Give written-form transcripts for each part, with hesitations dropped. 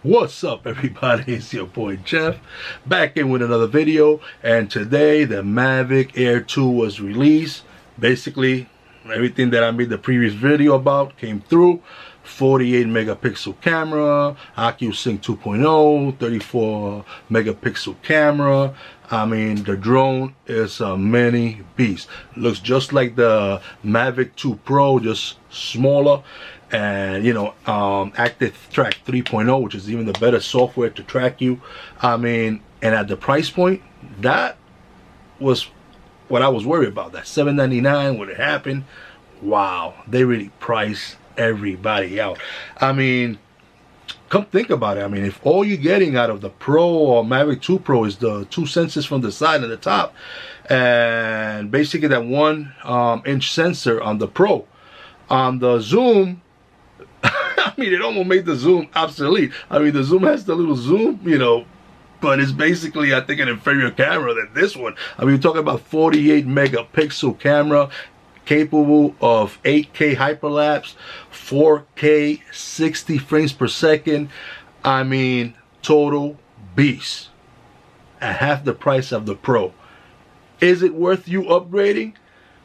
What's up, everybody? It's your boy Jeff, back in with another video. And today the Mavic Air 2 was released. Basically everything that I made the previous video about came through. 48 megapixel camera, OcuSync 2.0, 34 megapixel camera. I mean, the drone is a mini beast. Looks just like the Mavic 2 Pro, just smaller. And Active Track 3.0, which is even the better software to track you. I mean, and at the price point, that was what I was worried about. That $799 when it happened. Wow, they really priced everybody out. I mean, come think about it. I mean, if all you're getting out of the Pro or Mavic 2 Pro is the two sensors from the side and the top, and basically that 1-inch sensor on the Pro, on the zoom, I mean, it almost made the zoom obsolete. I mean, the zoom has the little zoom, but it's basically, I think, an inferior camera than this one. I mean, you're talking about 48 megapixel camera, capable of 8K hyperlapse, 4K 60 frames per second. I mean, total beast at half the price of the Pro. Is it worth you upgrading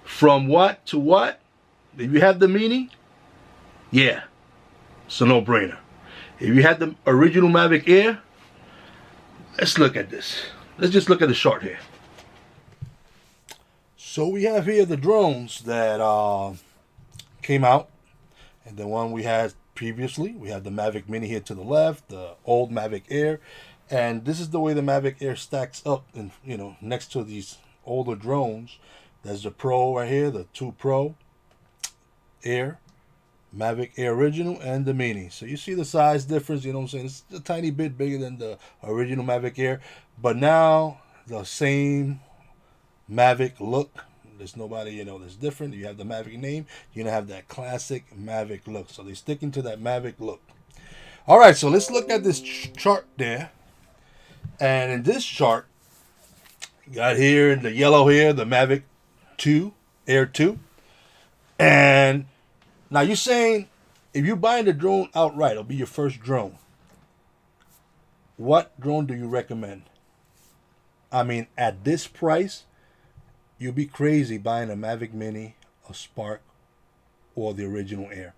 from what to what? If you have the Mini, yeah, it's a no-brainer. If you had the original Mavic Air, let's look at this. Let's just look at the chart here. So we have here the drones that came out, and the one we had previously. We have the Mavic Mini here to the left, the old Mavic Air, and this is the way the Mavic Air stacks up, and next to these older drones. There's the Pro right here, the 2 Pro Air, Mavic Air Original, and the Mini. So you see the size difference, you know what I'm saying? It's a tiny bit bigger than the original Mavic Air, but now the same Mavic look. There's nobody, that's different. You have the Mavic name, you're gonna have that classic Mavic look. So they're sticking to that Mavic look. All right, so let's look at this chart there. And in this chart, you got here in the yellow here, the Mavic 2, Air 2. And now you're saying, if you're buying the drone outright, it'll be your first drone. What drone do you recommend? I mean, at this price, you'll be crazy buying a Mavic Mini, a Spark, or the original Air.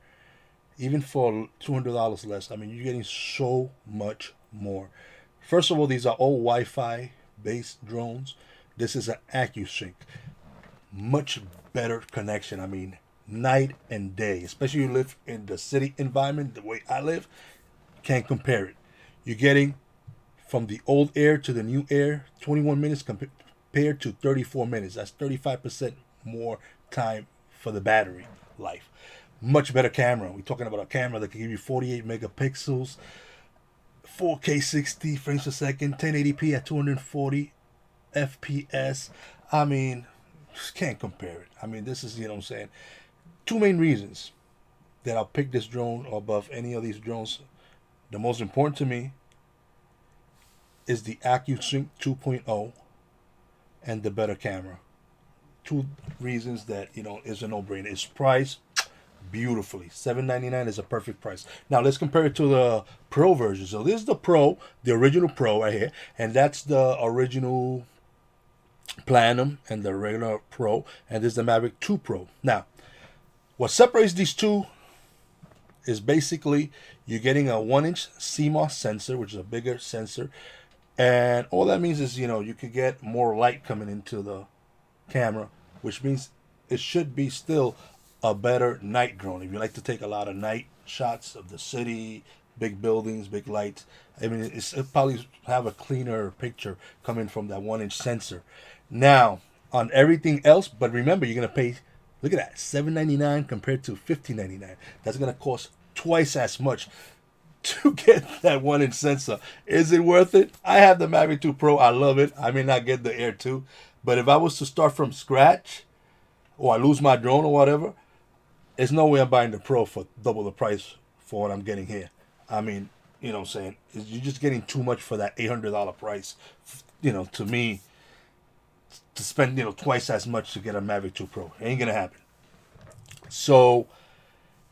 Even for $200 less, I mean, you're getting so much more. First of all, these are all Wi-Fi based drones. This is an AcuSync. Much better connection. I mean, night and day. Especially if you live in the city environment, the way I live, can't compare it. You're getting from the old Air to the new Air, 21 minutes compared to 34 minutes. That's 35% more time for the battery life. Much better camera. We're talking about a camera that can give you 48 megapixels, 4K 60 frames per second, 1080p at 240 FPS. I mean, just can't compare it. I mean, this is, what I'm saying. Two main reasons that I'll pick this drone above any of these drones. The most important to me is the OcuSync 2.0 and the better camera. Two reasons that is a no-brainer. It's priced beautifully. $799 is a perfect price. Now let's compare it to the Pro version. So this is the Pro, the original Pro right here, and that's the original Platinum and the regular Pro, and this is the Mavic 2 Pro. Now, what separates these two is basically you're getting a 1-inch CMOS sensor, which is a bigger sensor. And all that means is, you could get more light coming into the camera, which means it should be still a better night drone. If you like to take a lot of night shots of the city, big buildings, big lights, I mean, it'll probably have a cleaner picture coming from that 1-inch sensor. Now, on everything else, but remember, you're going to pay, look at that, $799 compared to $1599. That's going to cost twice as much to get that 1-inch sensor. Is it worth it? I have the Mavic 2 Pro. I love it. I may not get the Air 2, but if I was to start from scratch, or I lose my drone or whatever, there's no way I'm buying the Pro for double the price for what I'm getting here. I mean, what I'm saying, you're just getting too much for that $800 price. To me, to spend twice as much to get a Mavic 2 Pro, it ain't gonna happen. So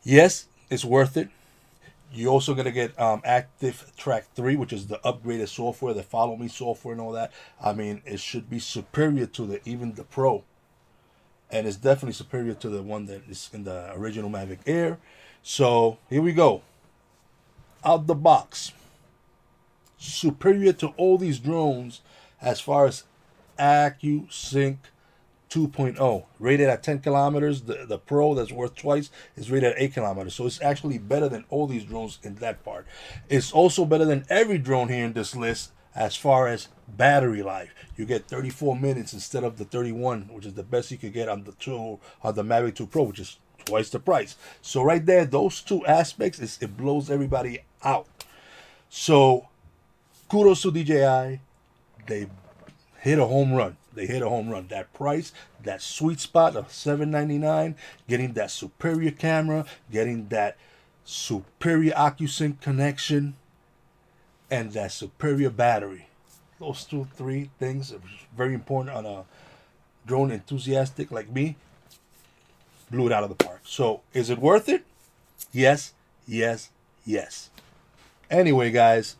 yes, it's worth it. You're also gonna get Active Track 3, which is the upgraded software, the Follow Me software, and all that. I mean, it should be superior to even the Pro, and it's definitely superior to the one that is in the original Mavic Air. So here we go, out the box, superior to all these drones as far as AccuSync 2.0, rated at 10 kilometers. The Pro, that's worth twice, is rated at 8 kilometers. So it's actually better than all these drones in that part. It's also better than every drone here in this list as far as battery life. You get 34 minutes instead of the 31, which is the best you could get on the Mavic 2 Pro, which is twice the price. So right there, those two aspects, it blows everybody out. So kudos to DJI. They hit a home run. They hit a home run. That price, that sweet spot of $799, getting that superior camera, getting that superior AccuSync connection, and that superior battery. Those three things are very important on a drone enthusiastic like me. Blew it out of the park. So is it worth it? Yes, yes, yes. Anyway, guys,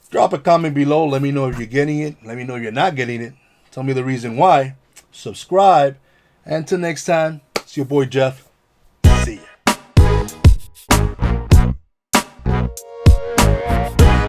drop a comment below. Let me know if you're getting it. Let me know if you're not getting it. Tell me the reason why. Subscribe. And until next time, it's your boy Jeff.